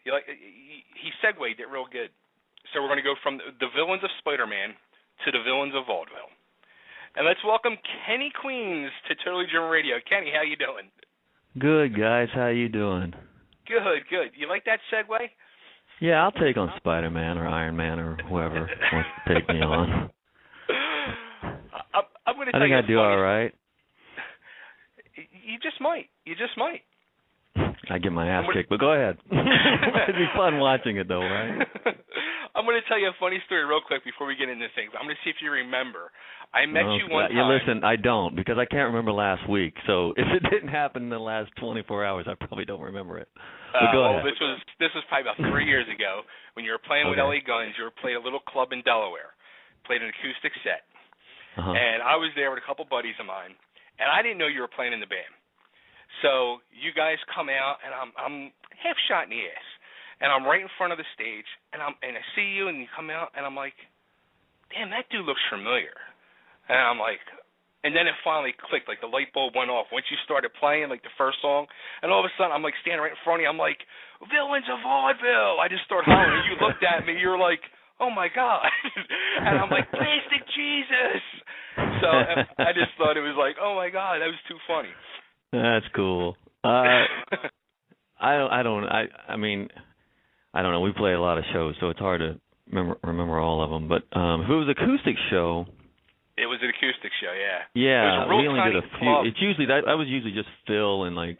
He segued it real good. So we're going to go from the villains of Spider-Man to the villains of Vaudeville. And let's welcome Kenny Kweens to Totally German Radio. Kenny, how you doing? Good, guys. How you doing? Good. You like that segue? Yeah, I'll take on Spider-Man or Iron Man or whoever wants to take me on. I'm going to I tell think you I do all right. You just might. I get my ass kicked, but go ahead. It'd be fun watching it, though, right? I'm going to tell you a funny story real quick before we get into things. I'm going to see if you remember. I met you one time. Yeah, listen, I don't, because I can't remember last week. So if it didn't happen in the last 24 hours, I probably don't remember it. But go ahead. This was probably about 3 years ago when you were playing with LA Guns. You were playing a little club in Delaware, played an acoustic set. And I was there with a couple buddies of mine, and I didn't know you were playing in the band. So you guys come out, and I'm half shot in the ass, and I'm right in front of the stage, and I see you, and you come out, and I'm like, damn, that dude looks familiar. And I'm like, and then it finally clicked, like the light bulb went off once you started playing, like the first song, and all of a sudden I'm like standing right in front of you, I'm like, villains of Vaudeville. I just started hollering, and you looked at me, you're like, oh my God, and I'm like, plastic Jesus. So I just thought it was like, oh my God, that was too funny. That's cool. I mean, I don't know. We play a lot of shows, so it's hard to remember all of them. But if it was an acoustic show, it was an acoustic show, yeah. Yeah, we only did a few. Club. It's usually that was usually just Phil and like,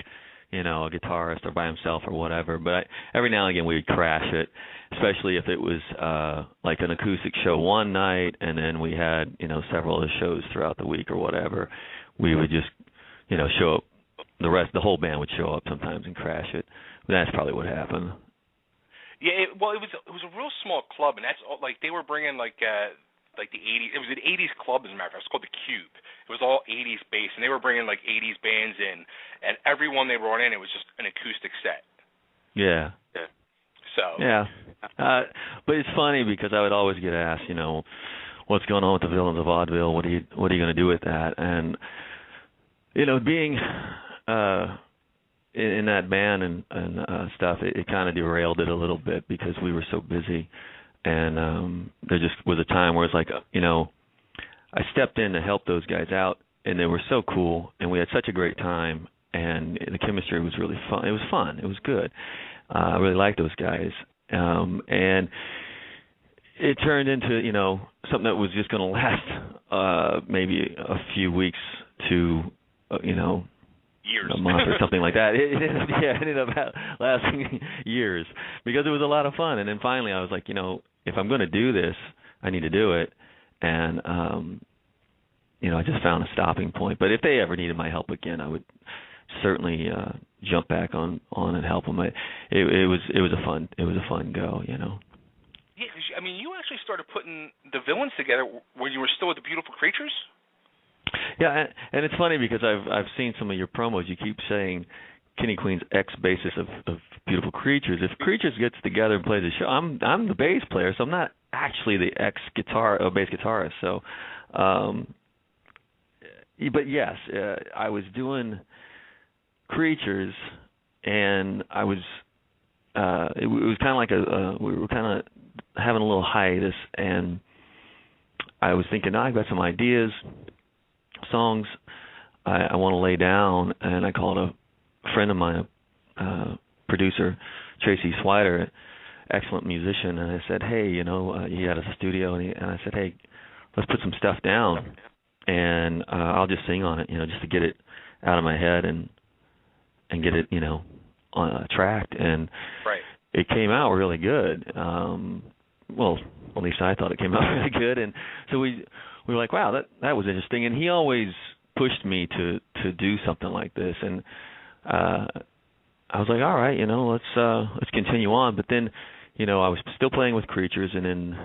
you know, a guitarist or by himself or whatever. But every now and again we would crash it, especially if it was like an acoustic show one night, and then we had, you know, several other shows throughout the week or whatever. We would just, you know, show up. The whole band would show up sometimes and crash it. That's probably what happened. Yeah, it was a real small club, and that's like they were bringing like the 80s. It was an 80s club, as a matter of fact. It was called the Cube. It was all 80s based, and they were bringing like 80s bands in, and everyone they brought in, it was just an acoustic set. Yeah. So. Yeah. But it's funny because I would always get asked, you know, what's going on with the villains of Vaudeville? What are you going to do with that? And you know, being in that band and stuff, it kind of derailed it a little bit because we were so busy, and there just was a time where it's like, you know, I stepped in to help those guys out, and they were so cool, and we had such a great time, and the chemistry was really fun. It was fun. It was good. I really liked those guys, and it turned into, you know, something that was just going to last maybe a few weeks to, you know, years, a month or something like that. It ended up lasting years because it was a lot of fun. And then finally I was like, you know, if I'm going to do this, I need to do it. And, you know, I just found a stopping point. But if they ever needed my help again, I would certainly jump back on and help them. It was a fun go, you know. Yeah, cause, I mean, you actually started putting the villains together when you were still with the Beautiful Creatures? Yeah, and it's funny because I've seen some of your promos. You keep saying Kenny Kweens ex-bassist of Beautiful Creatures. If Creatures gets together and plays a show, I'm the bass player, so I'm not actually the bass guitarist. So, but yes, I was doing Creatures, and I was. It was kind of like we were kind of having a little hiatus, and I was thinking, I've got some ideas. Songs I want to lay down, and I called a friend of mine, producer Tracy Swider, excellent musician, and I said, hey, you know, he had a studio, and I said, hey, let's put some stuff down, and I'll just sing on it, you know, just to get it out of my head and get it, you know, tracked, and It came out really good. Well, at least I thought it came out really good, and so we were like, wow, that was interesting. And he always pushed me to do something like this, and I was like, all right, you know, let's continue on. But then, you know, I was still playing with Creatures, and then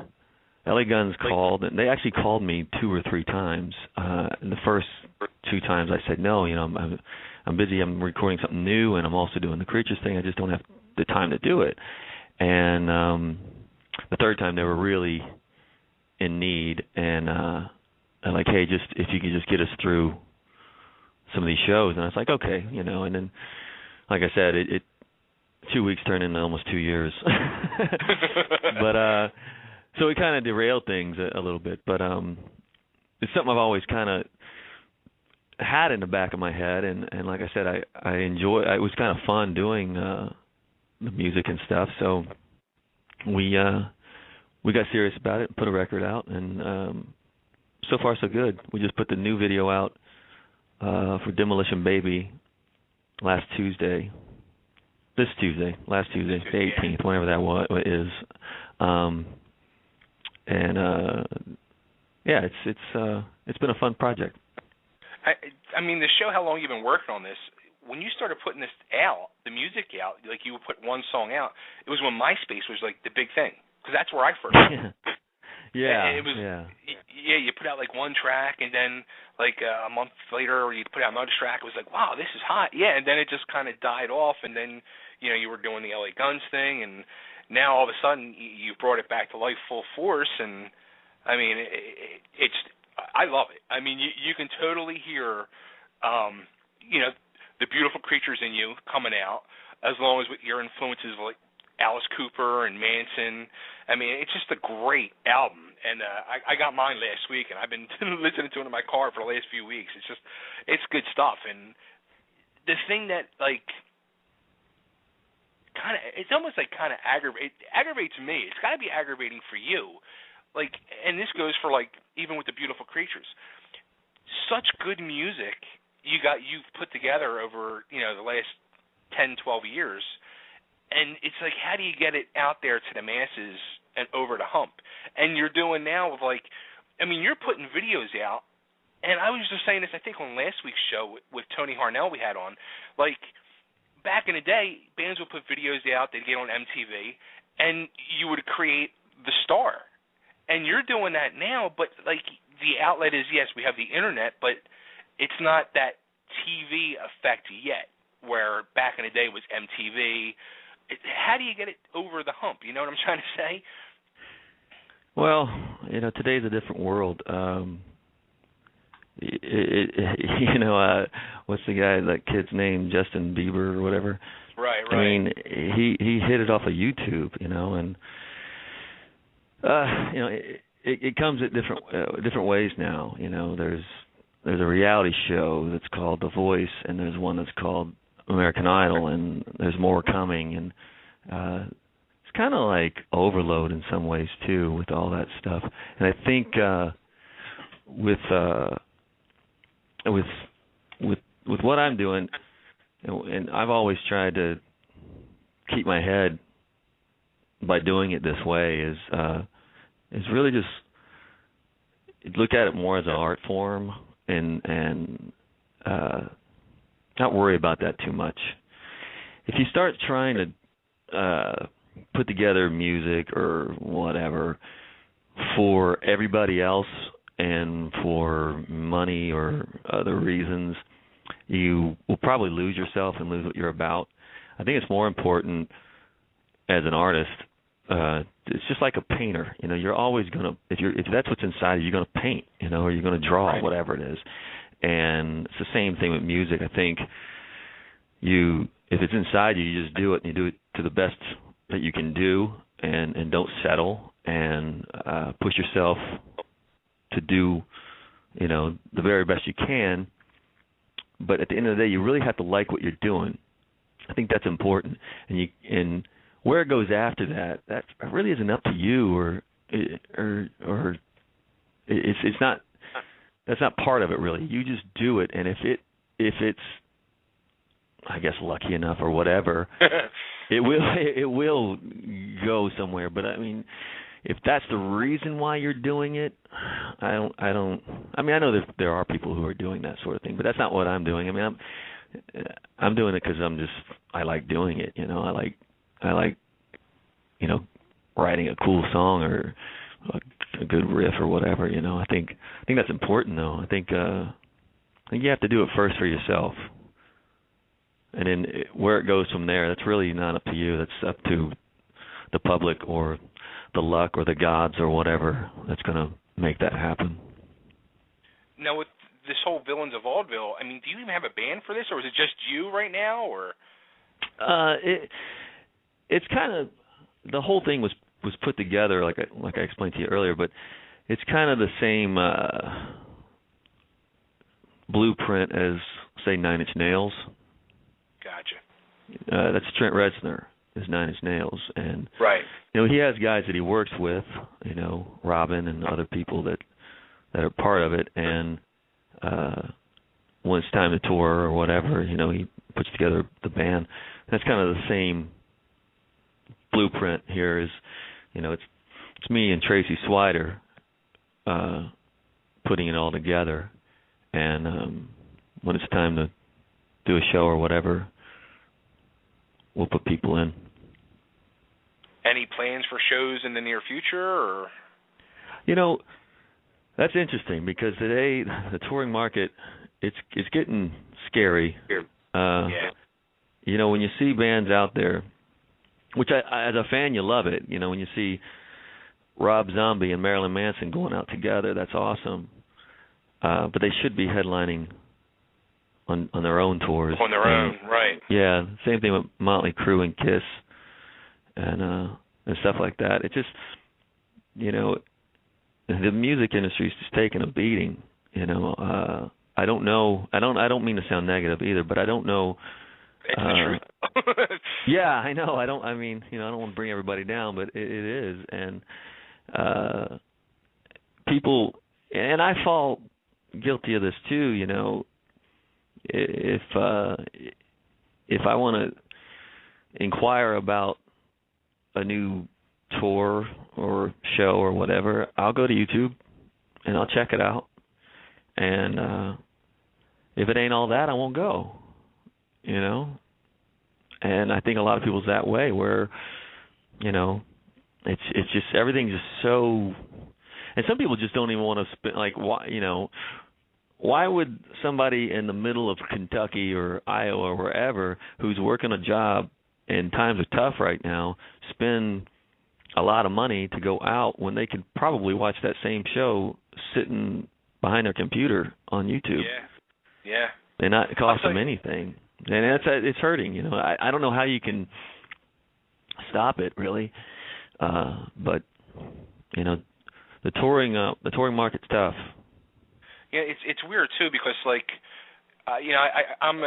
LA Guns called, and they actually called me 2 or 3 times. And the first 2 times I said no, you know, I'm busy, I'm recording something new, and I'm also doing the Creatures thing. I just don't have the time to do it. And the third time they were really in need, and like, hey, just if you could just get us through some of these shows. And I was like, okay, you know. And then, like I said, it 2 weeks turned into almost 2 years. But so we kind of derailed things a little bit. But it's something I've always kind of had in the back of my head, and like I said, I enjoy. It was kind of fun doing the music and stuff. So we got serious about it and put a record out, and so far so good. We just put the new video out for Demolition Baby last Tuesday, the 18th, whenever that is. Yeah, it's been a fun project. I mean, the show, how long you've been working on this, when you started putting this out, the music out, like you would put one song out, it was when MySpace was like the big thing, because that's where I first heard it. Yeah. And it was, yeah, you put out like one track, and then like a month later you'd put out another track. It was like, wow, this is hot. Yeah, and then it just kind of died off, and then, you know, you were doing the LA Guns thing, and now all of a sudden you brought it back to life full force, and I mean, I love it. I mean, you can totally hear, you know, the beautiful creatures in you coming out, as long as with your influences like Alice Cooper and Manson. I mean, it's just a great album, and I got mine last week, and I've been listening to it in my car for the last few weeks. It's good stuff, and the thing that like it's almost like kind of aggravates me. It's got to be aggravating for you. Like, and this goes for like even with the beautiful creatures, such good music you've put together over, you know, the last 10, 12 years, and it's like, how do you get it out there to the masses and over the hump? And you're doing now with like, I mean, you're putting videos out, and I was just saying this, I think on last week's show with Tony Harnell we had on, like back in the day, bands would put videos out, they'd get on MTV, and you would create the star. And you're doing that now, but like the outlet is, yes, we have the internet, but it's not that TV effect yet, where back in the day was MTV. How do you get it over the hump? You know what I'm trying to say? Well, you know, today's a different world. You know, what's the guy, that kid's name, Justin Bieber or whatever? Right. I mean, he hit it off of YouTube, you know, and you know, it comes at different ways now. You know, there's a reality show that's called The Voice, and there's one that's called American Idol, and there's more coming, and it's kind of like overload in some ways too with all that stuff. And I think with what I'm doing, and I've always tried to keep my head by doing it this way, is really just look at it more as an art form, and not worry about that too much. If you start trying to put together music or whatever for everybody else and for money or other reasons, you will probably lose yourself and lose what you're about. I think it's more important as an artist. It's just like a painter. You know, you're always gonna, if that's what's inside you, you're gonna paint. You know, or you're gonna draw, right, whatever it is. And it's the same thing with music. I think if it's inside you, you just do it, and you do it to the best that you can do, and don't settle, and push yourself to do, you know, the very best you can. But at the end of the day, you really have to like what you're doing. I think that's important. And where it goes after that really isn't up to you, or it's not. That's not part of it, really. You just do it, and if it's, I guess, lucky enough or whatever, it will go somewhere. But I mean, if that's the reason why you're doing it, I don't. I mean, I know there are people who are doing that sort of thing, but that's not what I'm doing. I mean, I'm doing it because I like doing it. You know, I like, you know, writing a cool song or a good riff or whatever. You know, I think that's important, though. I think you have to do it first for yourself, and then where it goes from there, that's really not up to you. That's up to the public or the luck or the gods or whatever that's going to make that happen. Now, with this whole Villains of Vaudeville, I mean, do you even have a band for this, or is it just you right now, or? it's kind of, the whole thing was put together like I explained to you earlier, but it's kind of the same blueprint as, say, Nine Inch Nails. Gotcha. That's Trent Reznor is Nine Inch Nails, and right. He has guys that he works with, Robin and other people that are part of it, and when it's time to tour or whatever, he puts together the band. That's kind of the same blueprint here. Is it's me and Tracy Swider putting it all together, and when it's time to do a show or whatever, we'll put people in. Any plans for shows in the near future, or? That's interesting because today the touring market, it's getting scary. Yeah. When you see bands out there, which as a fan you love it. When you see Rob Zombie and Marilyn Manson going out together, that's awesome. But they should be headlining on their own tours. On their own, right? Yeah, same thing with Motley Crue and Kiss, and stuff like that. It just, the music industry is just taking a beating. I don't know. I don't mean to sound negative either, but I don't know. It's the truth. Yeah, I know. I don't want to bring everybody down, but it is, and people, and I fall guilty of this too. If I want to inquire about a new tour or show or whatever, I'll go to YouTube and I'll check it out. And if it ain't all that, I won't go. And I think a lot of people's that way, where it's just everything's just so. And some people just don't even want to spend, like, why would somebody in the middle of Kentucky or Iowa or wherever who's working a job and times are tough right now spend a lot of money to go out when they could probably watch that same show sitting behind their computer on YouTube? Yeah. And not cost them anything. And it's hurting. I don't know how you can stop it, really. But the touring market's tough. Yeah, it's weird too because I'm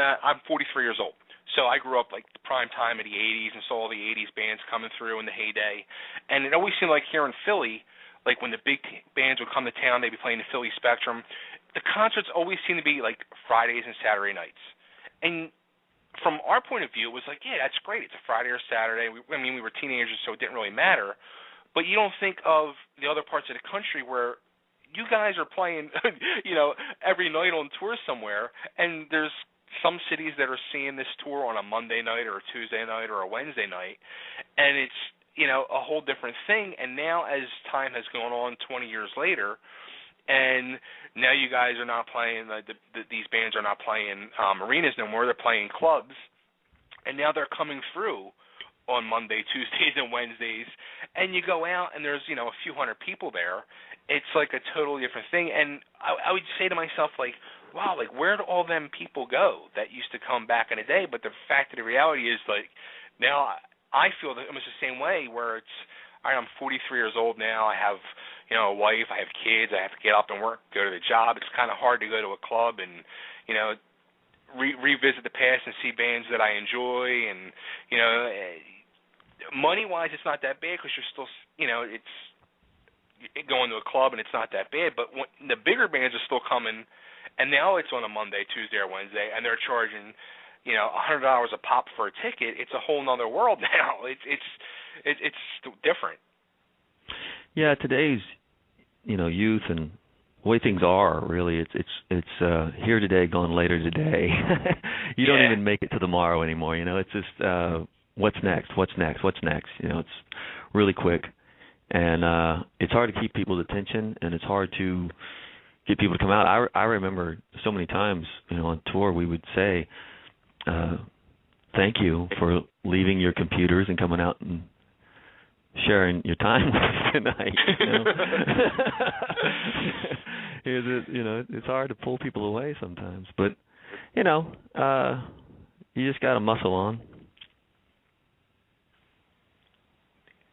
43 years old, so I grew up like the prime time of the '80s and saw all the '80s bands coming through in the heyday, and it always seemed like here in Philly, like when the big bands would come to town, they'd be playing the Philly Spectrum. The concerts always seemed to be like Fridays and Saturday nights, and from our point of view, it was like, yeah, that's great. It's a Friday or Saturday. We were teenagers, so it didn't really matter. But you don't think of the other parts of the country where you guys are playing, every night on tour somewhere, and there's some cities that are seeing this tour on a Monday night or a Tuesday night or a Wednesday night, and it's, a whole different thing. And now as time has gone on 20 years later, and now you guys are not playing, these bands are not playing arenas no more, they're playing clubs, and now they're coming through on Monday, Tuesdays, and Wednesdays, and you go out and there's, a few hundred people there. It's like a totally different thing. And I would say to myself, like, wow, like, where do all them people go that used to come back in the day? But the fact of the reality is, like, now I feel that almost the same way, where it's, all right, I'm 43 years old now, I have, a wife, I have kids, I have to get up and work, go to the job. It's kind of hard to go to a club and, revisit the past and see bands that I enjoy. And, money-wise, it's not that bad because you're still, it's going to a club and it's not that bad. But the bigger bands are still coming, and now it's on a Monday, Tuesday, or Wednesday, and they're charging, $100 a pop for a ticket. It's a whole nother world now. It's different. Yeah, today's youth and the way things are, really, it's here today, gone later today. You don't even make it to tomorrow anymore. It's just what's next. It's really quick, and it's hard to keep people's attention, and it's hard to get people to come out. I remember so many times, on tour, we would say, "Thank you for leaving your computers and coming out and sharing your time with us tonight." It's hard to pull people away sometimes, but you just got to muscle on.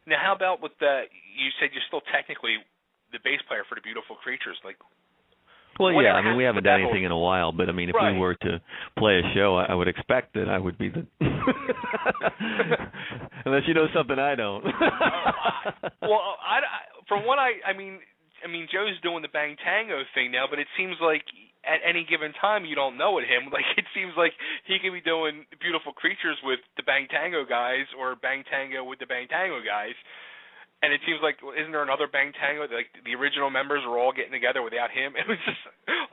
Now, how about with you said you're still technically the bass player for the Beautiful Creatures, like. Well, yeah, I mean, we haven't done anything in a while, but I mean, if right. we were to play a show, I would expect that I would be the. Unless you know something I don't. Well, from what I mean, Joe's doing the Bang Tango thing now, but it seems like at any given time you don't know it him. Like it seems like he could be doing Beautiful Creatures with the Bang Tango guys or Bang Tango with the Bang Tango guys. And it seems like, isn't there another Bang Tango? Like the original members were all getting together without him. It was just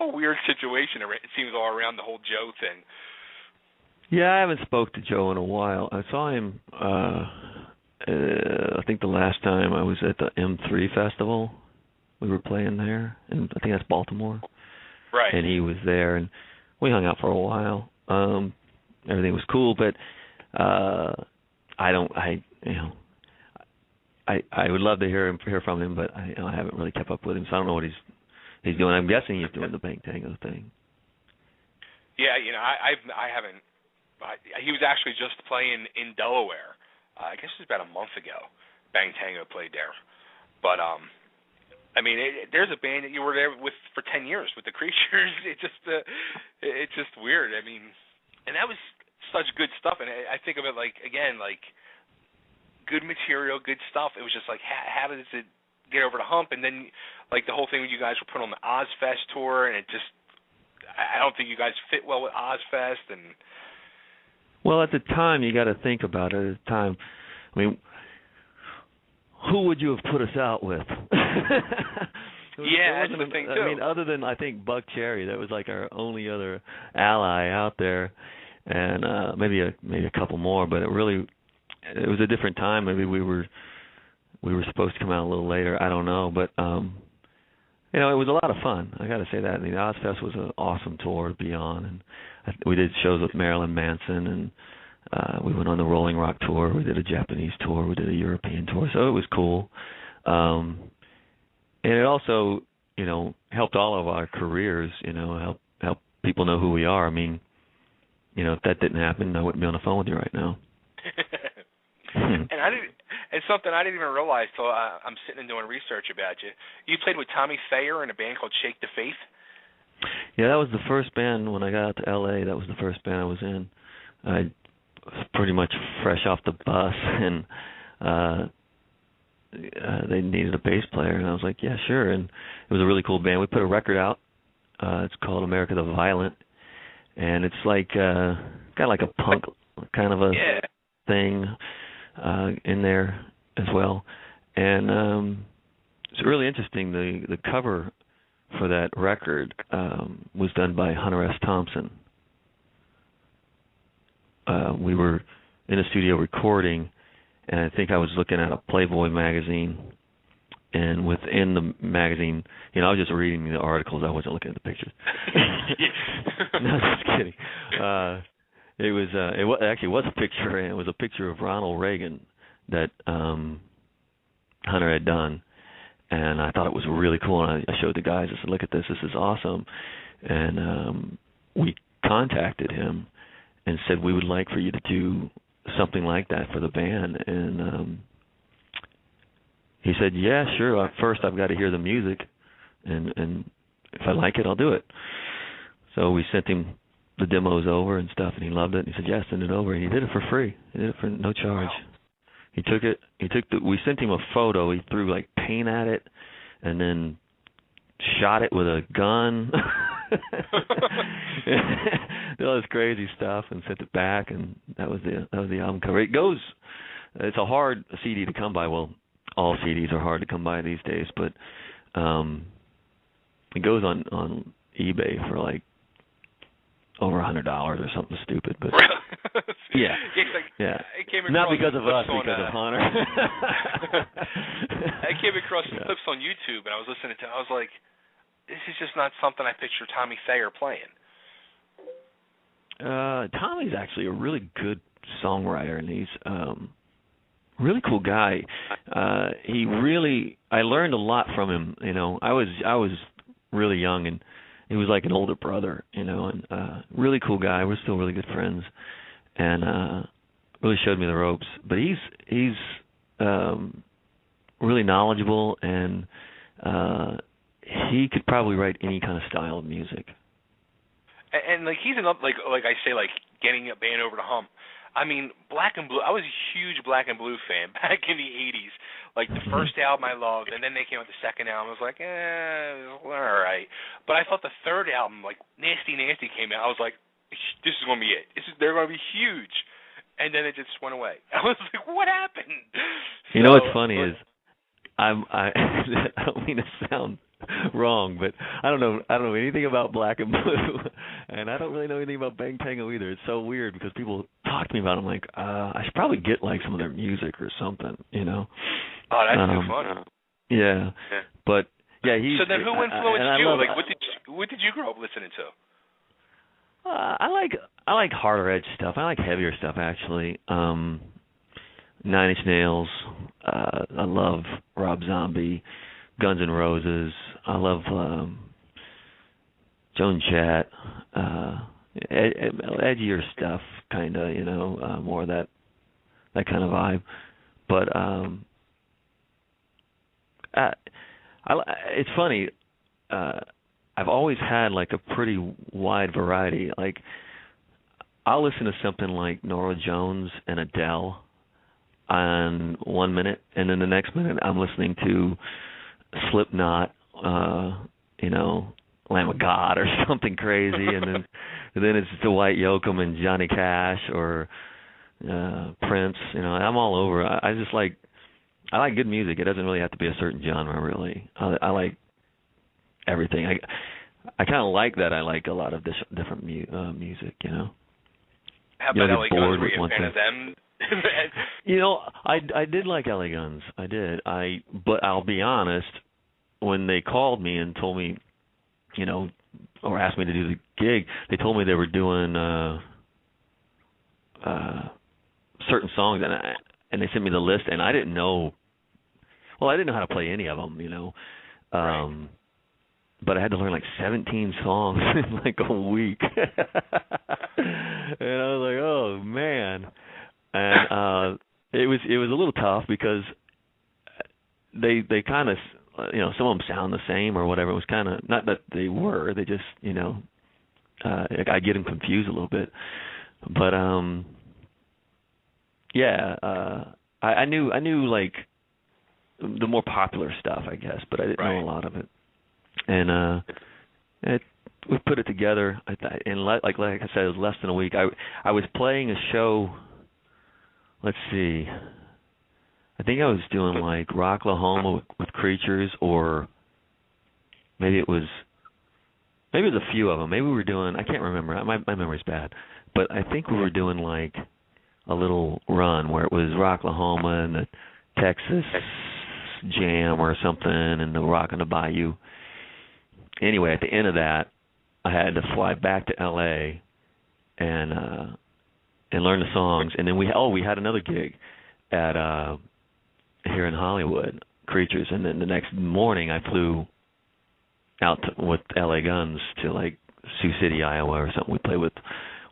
a weird situation. It seems all around the whole Joe thing. Yeah, I haven't spoke to Joe in a while. I saw him. I think the last time I was at the M3 festival, we were playing there, and I think that's Baltimore. Right. And he was there, and we hung out for a while. Everything was cool, but I would love to hear from him, but I haven't really kept up with him, so I don't know what he's doing. I'm guessing he's doing the Bang Tango thing. Yeah, I haven't. He was actually just playing in Delaware. I guess it was about a month ago. Bang Tango played there, but there's a band that you were there with for 10 years with the Creatures. It's just weird. I mean, and that was such good stuff, and I think of it like good material, good stuff. It was just like, how does it get over the hump? And then, like, the whole thing when you guys were put on the Ozfest tour, and it just, I don't think you guys fit well with Ozfest. And well, at the time, you got to think about it. At the time, I mean, who would you have put us out with? Yeah, that's the thing, too. I mean, other than, I think, Buck Cherry, that was like our only other ally out there, and maybe a couple more, but it was a different time. Maybe we were supposed to come out a little later. I don't know, but it was a lot of fun. I got to say that. I mean, the Ozfest was an awesome tour to be on, and we did shows with Marilyn Manson, and we went on the Rolling Rock tour. We did a Japanese tour. We did a European tour, so it was cool. And it also, helped all of our careers. Help people know who we are. I mean, if that didn't happen, I wouldn't be on the phone with you right now. And it's something I didn't even realize till I'm sitting and doing research about you. You played with Tommy Thayer in a band called Shake the Faith? Yeah, that was the first band when I got out to L.A. That was the first band I was in. I was pretty much fresh off the bus, and they needed a bass player, and I was like, yeah, sure. And it was a really cool band. We put a record out. It's called America the Violent, and it's like got like a punk kind of a thing in there as well, and it's really interesting. The cover for that record was done by Hunter S. Thompson. We were in a studio recording, and I think I was looking at a Playboy magazine, and within the magazine, I was just reading the articles. I wasn't looking at the pictures. No, just kidding. It actually was a picture, and it was a picture of Ronald Reagan that Hunter had done, and I thought it was really cool. And I showed the guys. I said, "Look at this. This is awesome." And we contacted him and said, "We would like for you to do something like that for the band." And he said, "Yeah, sure. First, I've got to hear the music, and if I like it, I'll do it." So we sent him the demos over and stuff, and he loved it. And he said, "Yeah, send it over." And he did it for free. He did it for no charge. Wow. He took it. We sent him a photo. He threw like paint at it, and then shot it with a gun. Did all this crazy stuff and sent it back, and that was the album cover. It's a hard CD to come by. Well, all CDs are hard to come by these days, but it goes on eBay for like over $100 or something stupid. But yeah, it came not because of us, because of Hunter. I came across some clips on YouTube, and I was listening to it. I was like, this is just not something I picture Tommy Thayer playing. Tommy's actually a really good songwriter, and he's really cool guy. I learned a lot from him. I was really young, and he was like an older brother, and really cool guy. We're still really good friends, and really showed me the ropes. But he's really knowledgeable, and he could probably write any kind of style of music. And like he's enough, like I say, like getting a band over the hump. I mean, Black and Blue. I was a huge Black and Blue fan back in the '80s. Like the first album I loved, and then they came out with the second album. I was like, all right. But I thought the third album, like Nasty Nasty, came out. I was like, this is gonna be it. They're gonna be huge. And then it just went away. I was like, what happened? You know what's funny is, I don't mean to sound wrong, but I don't know anything about Black and Blue, and I don't really know anything about Bang Tango either. It's so weird because people talk to me about it. I'm like, I should probably get like some of their music or something, you know. Oh, that's too fun. Yeah, but yeah, he. So then, who influenced you? Like, what did you grow up listening to? I like harder edge stuff. I like heavier stuff actually. 9 Inch Nails. I love Rob Zombie, Guns N' Roses. I love Joan Jett. Edgier stuff, kind of, you know, more of that kind of vibe. But it's funny. I've always had like a pretty wide variety. Like I'll listen to something like Norah Jones and Adele on 1 minute, and then the next minute I'm listening to Slipknot, you know, Lamb of God or something crazy, and then it's Dwight Yoakam and Johnny Cash or Prince. You know, I'm all over. I like good music. It doesn't really have to be a certain genre, really. I like everything. I kind of like that. I like a lot of different music, you know. How about LA Guns? Were you a fan of them? You know, I did like LA Guns. I did. But I'll be honest, when they called me and told me, you know, or asked me to do the gig, they told me they were doing certain songs, and they sent me the list, and I didn't know. Well, I didn't know how to play any of them, you know. Right. But I had to learn like 17 songs in like a week. And I was like, oh man. And it was a little tough because they kind of, you know, some of them sound the same or whatever. It was kind of, not that they were, they just, you know, I get them confused a little bit. But yeah, I knew like the more popular stuff, I guess, but I didn't know a lot of it. And we put it together. And like I said, it was less than a week. I was playing a show. Let's see. I think I was doing like Rocklahoma with Creatures, or maybe it was a few of them. Maybe we were doing. I can't remember. My memory's bad, but I think we were doing like a little run where it was Rocklahoma and the Texas Jam or something, and the Rock on the Bayou. Anyway, at the end of that, I had to fly back to L.A. and learn the songs, and then we had another gig at here in Hollywood, Creatures, and then the next morning I flew out with L.A. Guns to like Sioux City, Iowa, or something. We played with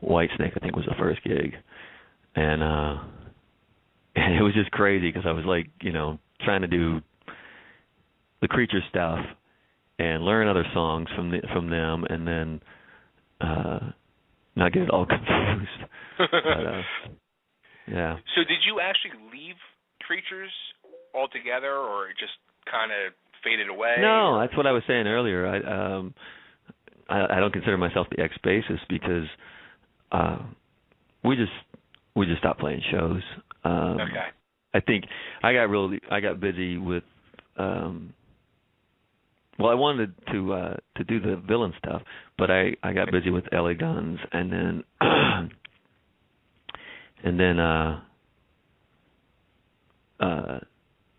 Whitesnake, I think was the first gig, and it was just crazy because I was like, you know, trying to do the Creature stuff and learn other songs from them, and then not get it all confused. But, yeah. So did you actually leave Creatures altogether, or it just kind of faded away? No, that's what I was saying earlier. I don't consider myself the ex-bassist because we just stopped playing shows. Okay. I think I got busy with. Well, I wanted to do the villain stuff, but I got busy with LA Guns, and then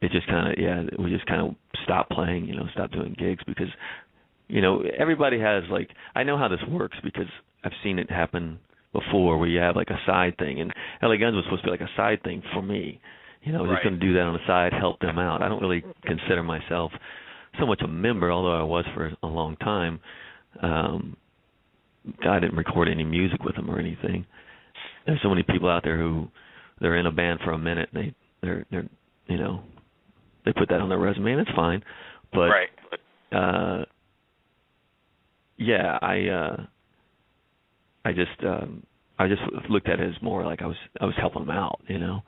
it just kind of we just kind of stopped playing, you know, stopped doing gigs because, you know, everybody has like, I know how this works because I've seen it happen before where you have like a side thing, and LA Guns was supposed to be like a side thing for me, you know, I was just going to do that on the side, help them out. I don't really consider myself so much a member, although I was for a long time. I didn't record any music with them or anything. There's so many people out there who they're in a band for a minute and they're you know, they put that on their resume, and it's fine. But right. yeah, I just looked at it as more like I was helping them out, you know,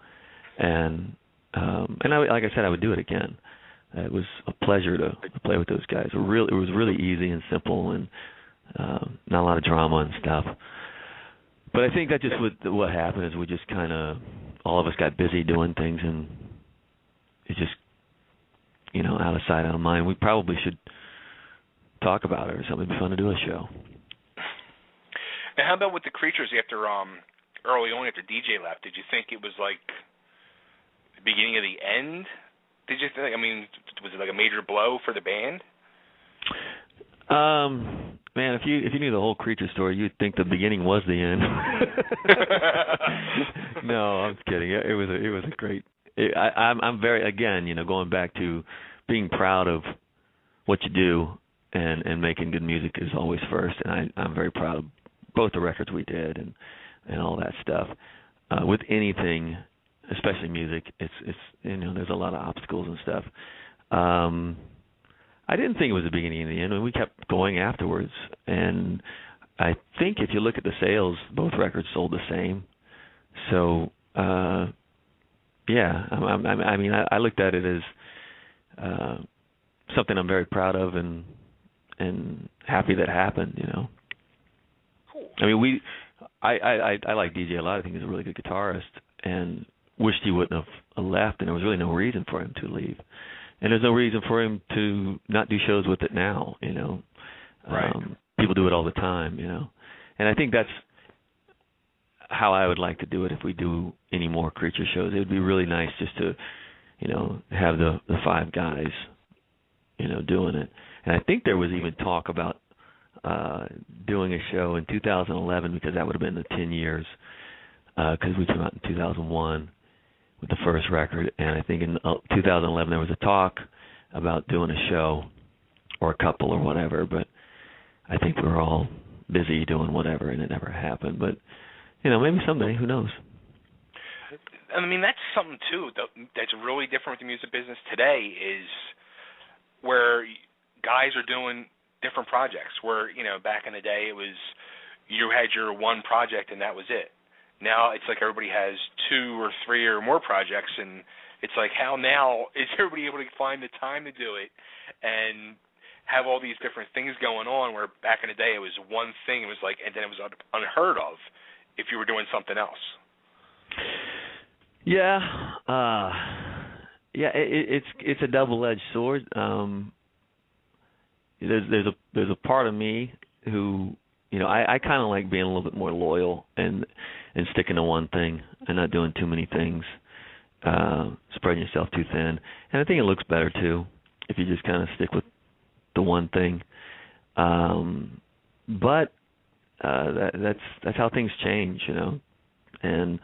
and like I said, I would do it again. It was a pleasure to play with those guys. It was really easy and simple, and not a lot of drama and stuff. But I think that just what happened is we just kind of, all of us got busy doing things, and it just, you know, out of sight, out of mind. We probably should talk about it or something. It'd be fun to do a show. Now, how about with the Creatures after early on after DJ left? Did you think it was like the beginning of the end? Did you think? I mean, was it like a major blow for the band? Man, if you knew the whole Creature story, you'd think the beginning was the end. No, I'm just kidding. It was a great. I'm very, again, you know, going back to being proud of what you do and making good music is always first, and I'm very proud of both the records we did and all that stuff. With anything, especially music, it's you know, there's a lot of obstacles and stuff. I didn't think it was the beginning and the end, and we kept going afterwards. And I think if you look at the sales, both records sold the same. So, yeah, I mean, I looked at it as something I'm very proud of and happy that happened, you know. Cool. I mean, I like DJ a lot. I think he's a really good guitarist, and wished he wouldn't have left, and there was really no reason for him to leave. And there's no reason for him to not do shows with it now, you know. Right. People do it all the time, you know. And I think that's how I would like to do it if we do any more Creature shows. It would be really nice just to, you know, have the five guys, you know, doing it. And I think there was even talk about doing a show in 2011, because that would have been the 10 years, because we came out in 2001 with the first record. And I think in 2011 there was a talk about doing a show or a couple or whatever, but I think we were all busy doing whatever, and it never happened. But, you know, maybe someday, who knows? I mean, that's something, too, that's really different with the music business today, is where guys are doing different projects, where, you know, back in the day it was you had your one project and that was it. Now it's like everybody has 2 or 3 or more projects, and it's like, how now is everybody able to find the time to do it and have all these different things going on, where back in the day it was one thing, it was like, and then it was unheard of if you were doing something else. Yeah, it's a double-edged sword. There's a part of me who, you know, I kind of like being a little bit more loyal and sticking to one thing and not doing too many things, spreading yourself too thin. And I think it looks better too if you just kind of stick with the one thing. But that's how things change, you know, and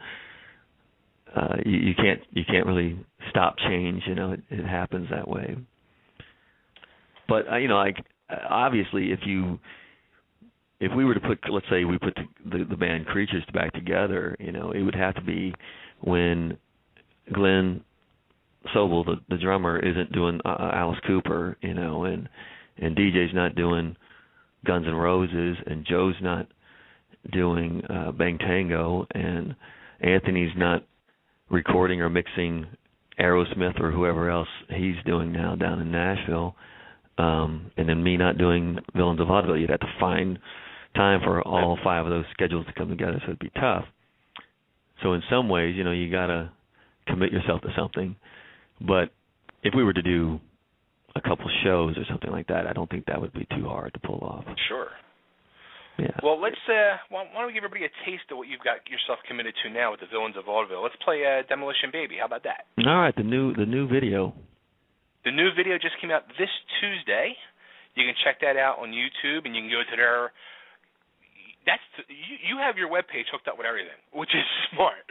you can't really stop change, you know. It happens that way. But you know, like, obviously, if we were to put, let's say we put the band Creatures back together, you know, it would have to be when Glenn Sobel, the drummer, isn't doing Alice Cooper, you know, and DJ's not doing Guns N' Roses, and Joe's not doing Bang Tango, and Anthony's not recording or mixing Aerosmith or whoever else he's doing now down in Nashville, and then me not doing Villains of Vaudeville. You'd have to find time for all 5 of those schedules to come together, so it'd be tough. So in some ways, you know, you got to commit yourself to something. But if we were to do a couple shows or something like that, I don't think that would be too hard to pull off. Sure. Yeah. Well, let's why don't we give everybody a taste of what you've got yourself committed to now with the Villains of Vaudeville? Let's play Demolition Baby. How about that? All right, the new video. The new video just came out this Tuesday. You can check that out on YouTube, and you can go to their. You have your webpage hooked up with everything, which is smart.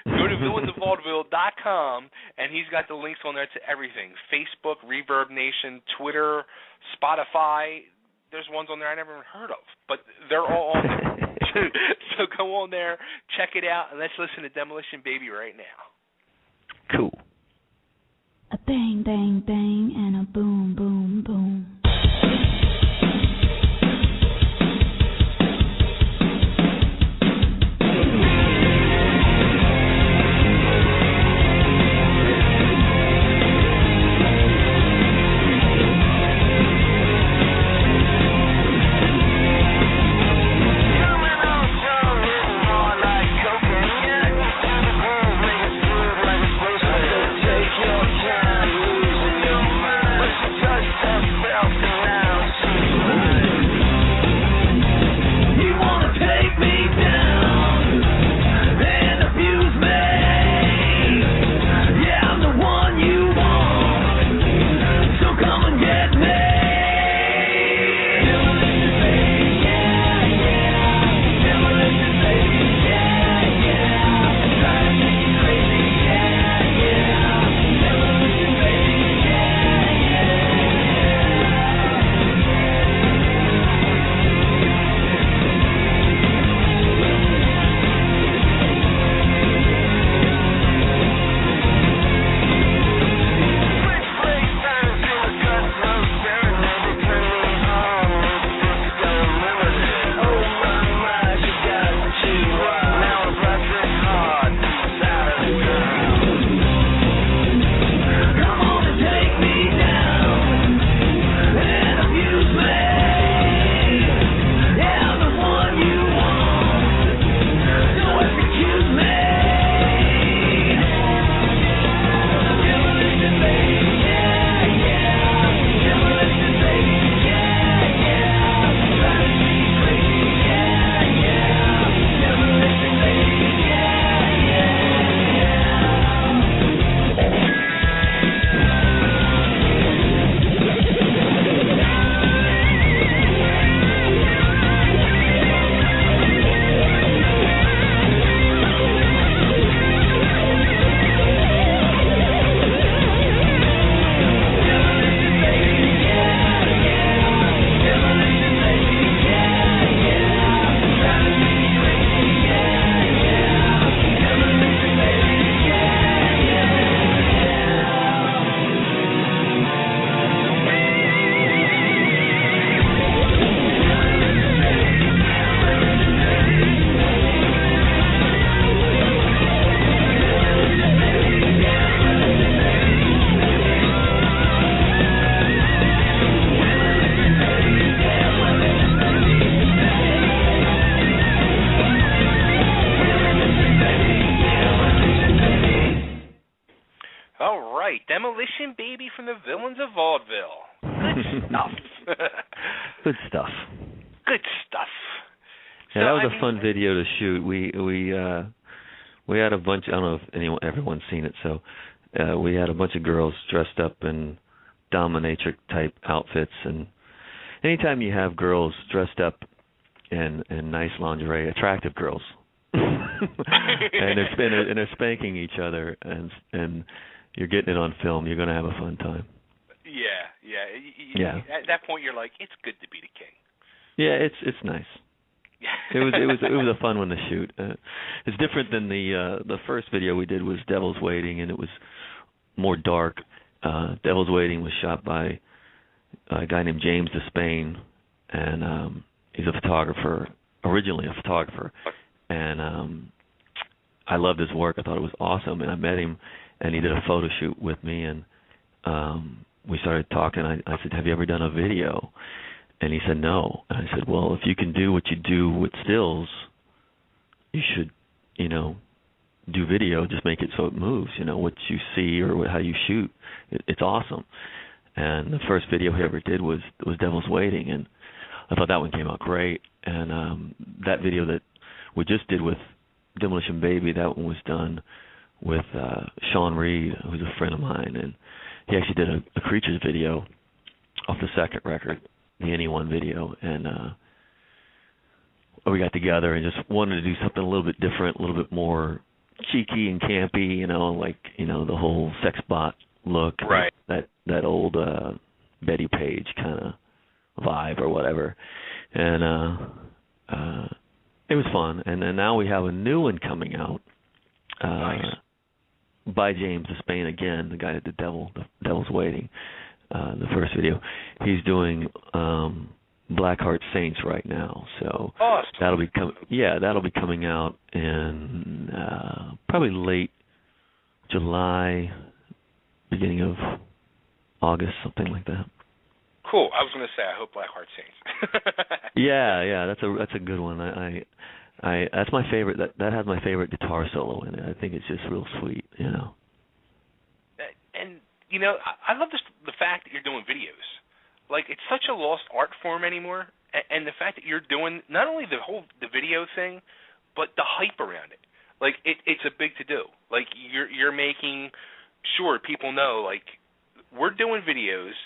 Go to villainsofvaudeville.com, and he's got the links on there to everything: Facebook, Reverb Nation, Twitter, Spotify. There's ones on there I never even heard of, but they're all on there. So go on there, check it out, and let's listen to Demolition Baby right now. Cool. bang, bang, and a boom, boom, boom. Demolition Baby from the Villains of Vaudeville. Good stuff. Good stuff. Good stuff. Yeah, that was a fun video to shoot. We had a bunch. I don't know if everyone's seen it. So we had a bunch of girls dressed up in dominatrix type outfits, and anytime you have girls dressed up in nice lingerie, attractive girls, and they're spanking each other, and you're getting it on film, you're going to have a fun time. Yeah. At that point, you're like, it's good to be the king. Yeah, it's nice. It was a fun one to shoot. It's different than the first video we did was Devil's Waiting, and it was more dark. Devil's Waiting was shot by a guy named James Despain, and he's originally a photographer, and I loved his work. I thought it was awesome, and I met him, and he did a photo shoot with me, and we started talking. I said, "Have you ever done a video?" And he said, "No." And I said, "Well, if you can do what you do with stills, you should, do video. Just make it so it moves. What you see or how you shoot. It's awesome." And the first video he ever did was Devil's Waiting, and I thought that one came out great. And that video that we just did with Demolition Baby, that one was done with Sean Reed, who's a friend of mine, and he actually did a Creatures video off the second record, the Anyone video, and we got together and just wanted to do something a little bit different, a little bit more cheeky and campy, the whole sex bot look, right? That old Betty Page kind of vibe or whatever, and it was fun. And then now we have a new one coming out. Nice. by James of Spain again, the guy that did Devil's Waiting, the first video. He's doing Blackheart Saints right now, so awesome. that'll be coming out in probably late July, beginning of August, something like that. Cool. I was going to say, I hope Blackheart Saints. yeah, that's a good one. I that's my favorite. That has my favorite guitar solo in it. I think it's just real sweet, you know. And you know, I love the fact that you're doing videos. Like, it's such a lost art form anymore, and the fact that you're doing not only the video thing, but the hype around it. Like, it's a big to do. Like, you're making sure people know, like, we're doing videos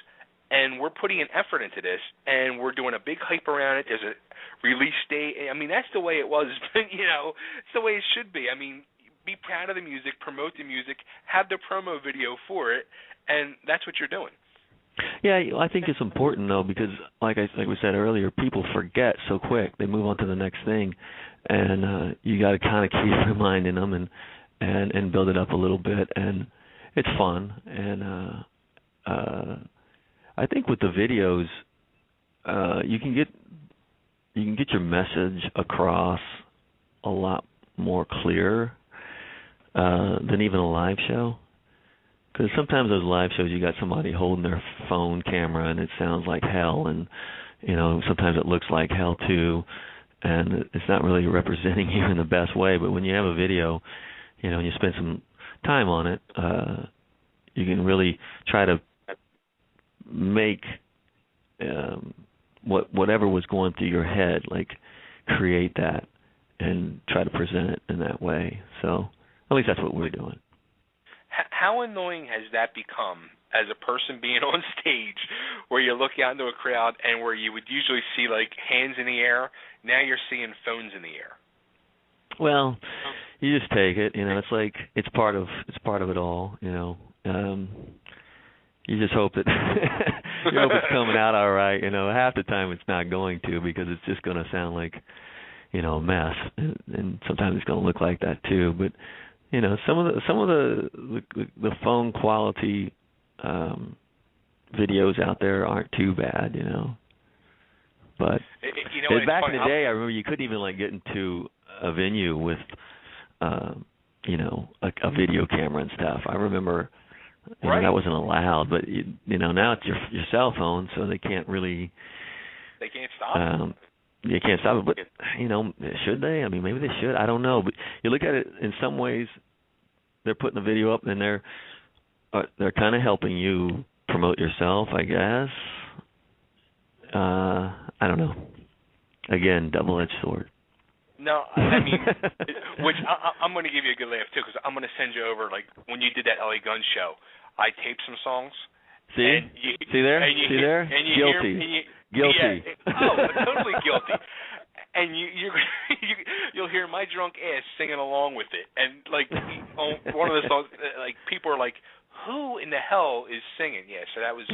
and we're putting an effort into this, and we're doing a big hype around it. There's a release date. I mean, that's the way it was. You know, it's the way it should be. I mean, be proud of the music, promote the music, have the promo video for it, and that's what you're doing. Yeah, I think it's important though, because like we said earlier, people forget so quick. They move on to the next thing, and you got to kind of keep reminding them and build it up a little bit, and it's fun. And I think with the videos, you can get your message across a lot more clear than even a live show. Because sometimes those live shows, you got somebody holding their phone camera, and it sounds like hell, and you know sometimes it looks like hell too, and it's not really representing you in the best way. But when you have a video, you know, and you spend some time on it, you can really try to make whatever was going through your head, like create that and try to present it in that way. So at least that's what we're doing. How annoying has that become as a person being on stage where you look out into a crowd and where you would usually see like hands in the air, now you're seeing phones in the air? Well, you just take it, you know, it's like it's part of it all, you know. You just hope that you hope it's coming out all right, you know. Half the time it's not going to, because it's just going to sound like, you know, a mess, and sometimes it's going to look like that too, but you know, some of the phone quality videos out there aren't too bad, you know. But you know, back in the day, I remember you couldn't even like get into a venue with, you know, a video camera and stuff. I remember you know, that wasn't allowed, but you know, now it's your cell phone, so they can't really. They can't stop it. You can't stop it, but you know, should they? I mean, maybe they should. I don't know. But you look at it in some ways, they're putting the video up, and they're kind of helping you promote yourself, I guess. I don't know. Again, double-edged sword. No, I mean, which I'm going to give you a good laugh too, because I'm going to send you over. Like when you did that LA Gun show, I taped some songs. See? See there? Guilty. Guilty. Yeah. Totally guilty. And you'll hear my drunk ass singing along with it. And like on one of the songs, like people are like, "Who in the hell is singing?" Yeah, so that was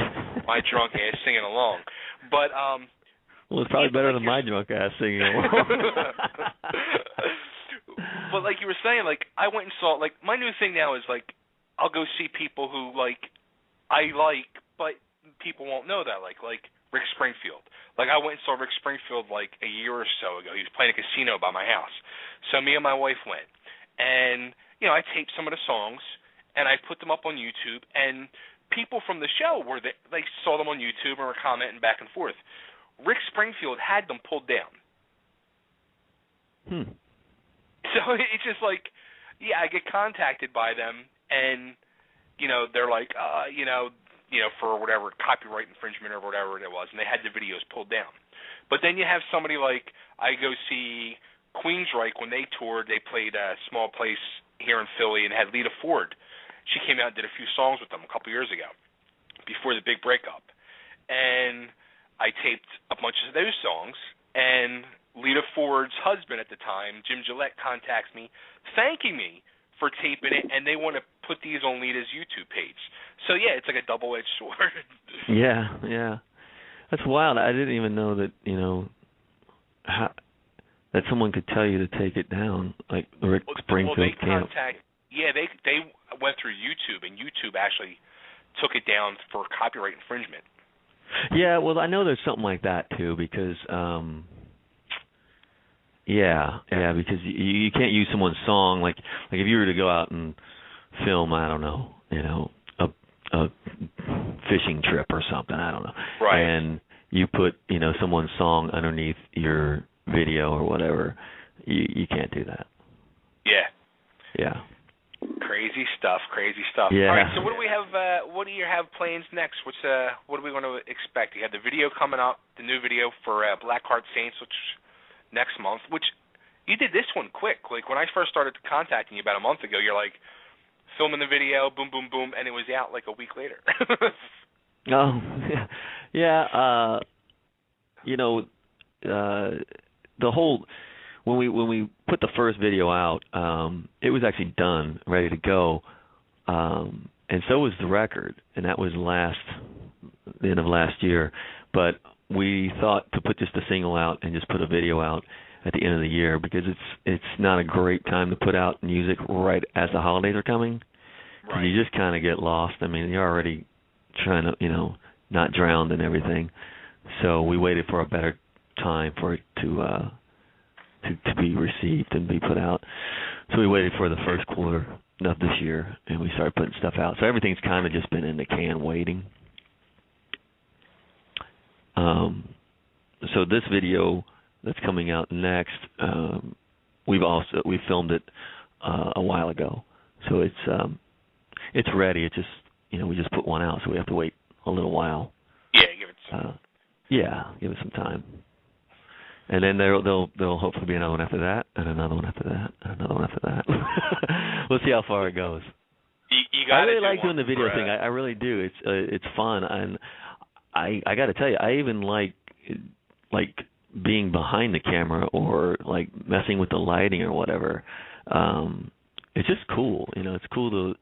my drunk ass singing along. But well, it's probably better than my drunk ass singing along. But like you were saying, like I went and saw, like my new thing now is like I'll go see people who like I like, but people won't know that like Rick Springfield. Like I went and saw Rick Springfield like a year or so ago. He was playing a casino by my house. So me and my wife went, and you know I taped some of the songs and I put them up on YouTube, and people from the show they saw them on YouTube and were commenting back and forth. Rick Springfield had them pulled down. So it's just like, yeah, I get contacted by them, and you know they're like, you know, for whatever copyright infringement or whatever it was, and they had the videos pulled down. But then you have somebody like I go see Queens when they toured. They played a small place here in Philly and had Lita Ford. She came out and did a few songs with them a couple years ago, before the big breakup, and I taped a bunch of those songs, and Lita Ford's husband at the time, Jim Gillette, contacts me thanking me for taping it, and they want to put these on Lita's YouTube page. So, yeah, it's like a double-edged sword. Yeah. That's wild. I didn't even know that, you know, that someone could tell you to take it down, like Rick Springfield can't. Yeah, they went through YouTube, and YouTube actually took it down for copyright infringement. Yeah, well, I know there's something like that too, because because you can't use someone's song like if you were to go out and film, I don't know, a fishing trip or something, I don't know, right? And you put someone's song underneath your video or whatever, you can't do that. Yeah. Crazy stuff. Yeah. All right, so what do we have? What do you have plans next? What are we going to expect? You have the video coming up, the new video for Blackheart Saints, which next month. Which you did this one quick. Like when I first started contacting you about a month ago, you're like filming the video, boom, boom, boom, and it was out like a week later. Oh, yeah. The whole. When we put the first video out, it was actually done, ready to go, and so was the record, and that was the end of last year. But we thought to put just a single out and just put a video out at the end of the year, because it's not a great time to put out music right as the holidays are coming. Right. You just kind of get lost. I mean, you're already trying to, not drowned in everything. So we waited for a better time for it to be received and be put out. So we waited for the first quarter of this year, and we started putting stuff out. So everything's kind of just been in the can waiting. So this video that's coming out next, we filmed it a while ago. So it's ready. It's just, we just put one out, so we have to wait a little while. Yeah, give it some. Give it some time. And then there'll hopefully be another one after that, and another one after that, and another one after that. We'll see how far it goes. You I really like doing the video thing. I really do. It's fun, and I got to tell you, I even like being behind the camera or like messing with the lighting or whatever. It's just cool. It's cool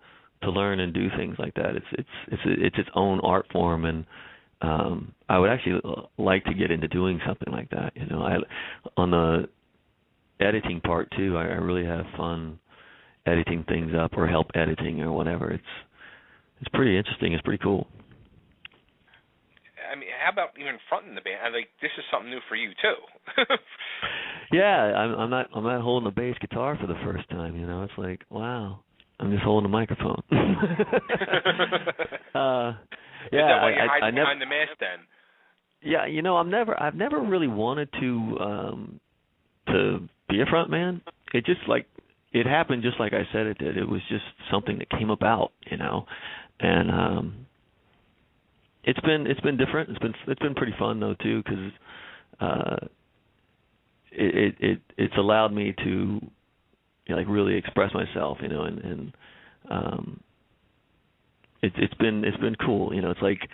to learn and do things like that. It's its own art form, and I would actually like to get into doing something like that. On the editing part too, I really have fun editing things up or help editing or whatever. It's pretty interesting. It's pretty cool. I mean, how about even fronting the band? This is something new for you too. Yeah, I'm not holding a bass guitar for the first time. It's like, wow, I'm just holding a microphone. Is that why you're hiding behind the mask then? Yeah, I've never really wanted to be a front man. It just it happened just like I said it did. It was just something that came about, and it's been different. It's been pretty fun though too, because it's allowed me to really express myself, and it's been cool. It's like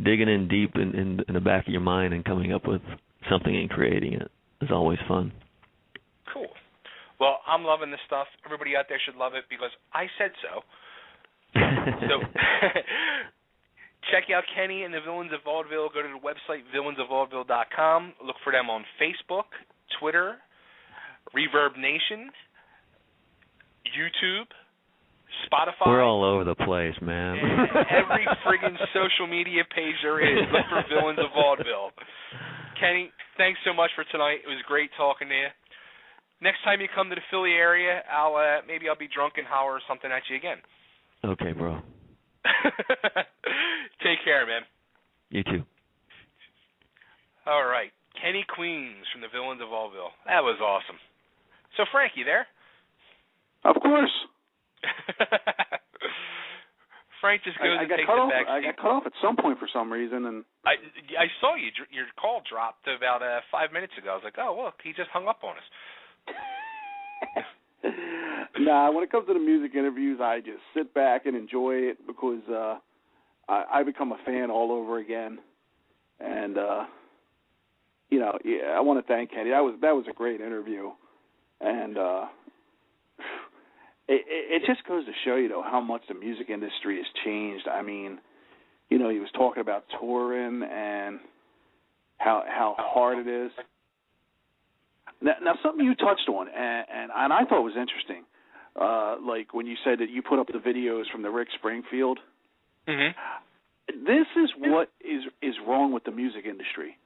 digging in deep in the back of your mind and coming up with something and creating it is always fun. Cool. Well, I'm loving this stuff. Everybody out there should love it because I said so. So check out Kenny and the Villains of Vaudeville. Go to the website, villainsofvaudeville.com. Look for them on Facebook, Twitter, Reverb Nation, YouTube, Spotify. We're all over the place, man. Every friggin' social media page there is. Look for Villains of Vaudeville. Kenny, thanks so much for tonight. It was great talking to you. Next time you come to the Philly area, maybe I'll be drunk and holler something at you again. Okay, bro. Take care, man. You too. All right. Kenny Kweens from the Villains of Vaudeville. That was awesome. So, Frank, you there? Of course. Frank just goes and takes it back. I got cut off at some point for some reason, and I saw you. Your call dropped about 5 minutes ago. I was like, oh, look, he just hung up on us. Nah, when it comes to the music interviews, I just sit back and enjoy it because I become a fan all over again. And I want to thank Kenny. That was a great interview, and it just goes to show you how much the music industry has changed. I mean, he was talking about touring and how hard it is. Now something you touched on, and I thought was interesting. like when you said that you put up the videos from the Rick Springfield. Mm-hmm. This is what is wrong with the music industry.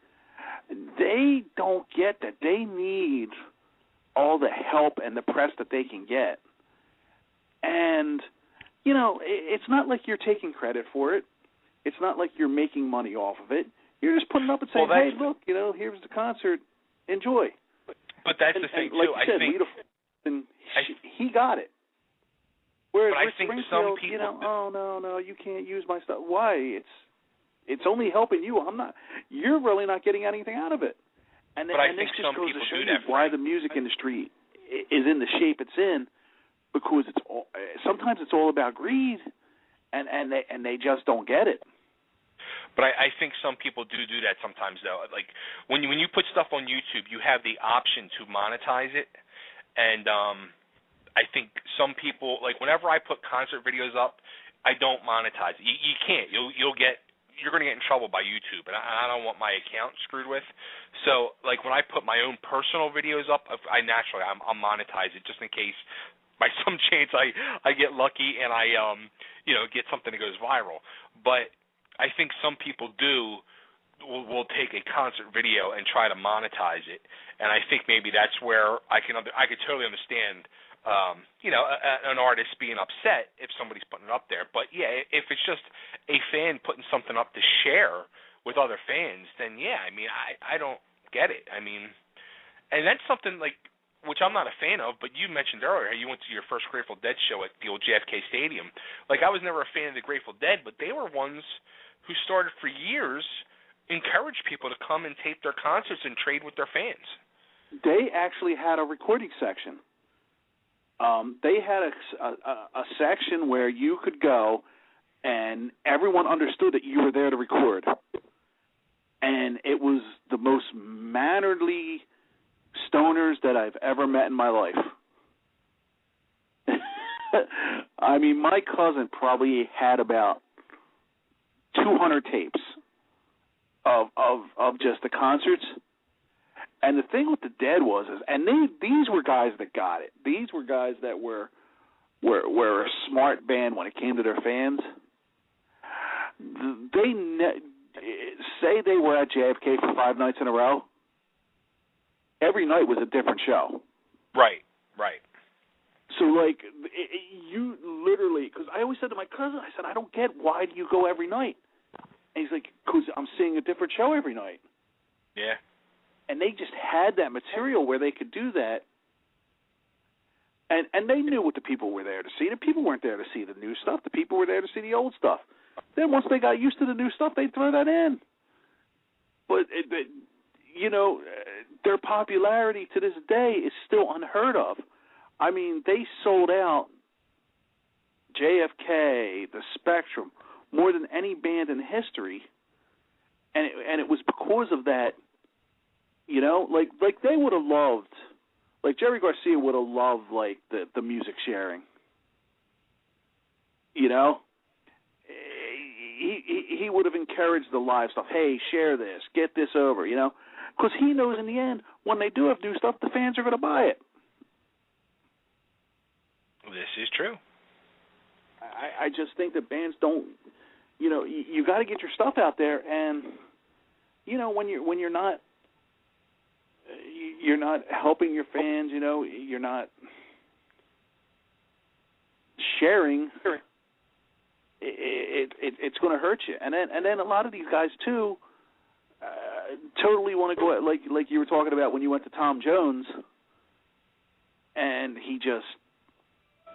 They don't get that they need all the help and the press that they can get. And, you know, it's not like you're taking credit for it. It's not like you're making money off of it. You're just putting up and saying, hey, look, you know, here's the concert. Enjoy. But that's the thing, like too. You said, he got it. Whereas but I Rick think Springfield, some people, you know, no, you can't use my stuff. Why? It's only helping you. You're really not getting anything out of it. And but I this think just some goes people to show do you that. Why the music industry is in the shape it's in, because sometimes it's all about greed, and they just don't get it. But I think some people do that sometimes, though. Like when you put stuff on YouTube, you have the option to monetize it, and I think some people, like whenever I put concert videos up, I don't monetize it. You can't. You're going to get in trouble by YouTube, and I don't want my account screwed with. So like when I put my own personal videos up, I'll monetize it just in case by some chance I get lucky and I get something that goes viral. But I think some people will take a concert video and try to monetize it, and I think maybe that's where I could totally understand, an artist being upset if somebody's putting it up there. But yeah, if it's just a fan putting something up to share with other fans, then yeah, I mean, I don't get it. I mean, and that's something like which I'm not a fan of, but you mentioned earlier you went to your first Grateful Dead show at the old JFK Stadium. Like, I was never a fan of the Grateful Dead, but they were ones who started for years, encouraged people to come and tape their concerts and trade with their fans. They actually had a recording section. They had a section where you could go and everyone understood that you were there to record. And it was the most mannerly stoners that I've ever met in my life. I mean, my cousin probably had about 200 tapes of just the concerts. And the thing with the Dead was, these were guys that got it. These were guys that were a smart band when it came to their fans. Say they were at JFK for 5 nights in a row. Every night was a different show. Right. So, like, you literally, because I always said to my cousin, I said, I don't get why do you go every night? And he's like, because I'm seeing a different show every night. Yeah. And they just had that material where they could do that. And they knew what the people were there to see. The people weren't there to see the new stuff. The people were there to see the old stuff. Then once they got used to the new stuff, they'd throw that in. But, their popularity to this day is still unheard of. I mean, they sold out JFK, the Spectrum, more than any band in history, and it was because of that. Like they would have loved, like Jerry Garcia would have loved like the music sharing. He would have encouraged the live stuff. Hey, share this, get this over, because he knows in the end when they do have new stuff, the fans are going to buy it. This is true. I just think that bands don't, you got to get your stuff out there, and when you're not helping your fans, you're not sharing. It's going to hurt you, and then a lot of these guys too totally want to go like you were talking about when you went to Tom Jones, and he just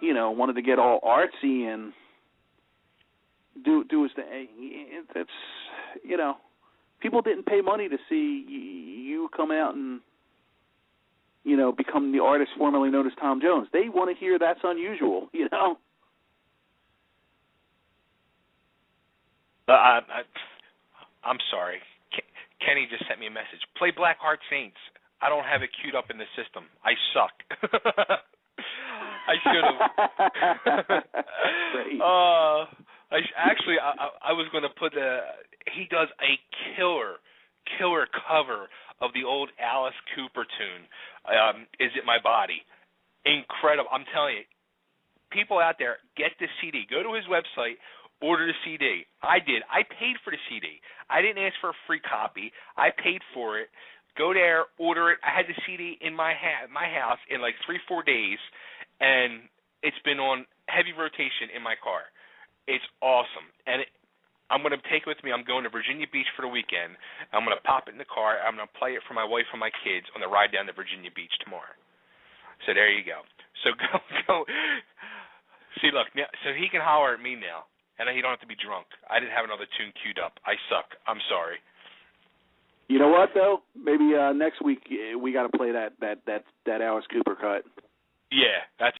wanted to get all artsy and do his thing. That's people didn't pay money to see you come out and become the artist formerly known as Tom Jones. They want to hear That's Unusual. I'm sorry. Kenny just sent me a message. Play Black Heart Saints. I don't have it queued up in the system. I suck. I should have. I was going to put he does a killer cover of the old Alice Cooper tune, Is It My Body? Incredible. I'm telling you, people out there, get the CD. Go to his website, order the CD. I did. I paid for the CD. I didn't ask for a free copy. I paid for it. Go there, order it. I had the CD in my house in like 3-4 days, and it's been on heavy rotation in my car. It's awesome. And I'm going to take it with me. I'm going to Virginia Beach for the weekend. I'm going to pop it in the car. I'm going to play it for my wife and my kids on the ride down to Virginia Beach tomorrow. So there you go. So go. See, look, now, so he can holler at me now, and he don't have to be drunk. I didn't have another tune queued up. I suck. I'm sorry. You know what, though? Maybe next week we got to play that Alice Cooper cut. Yeah, that's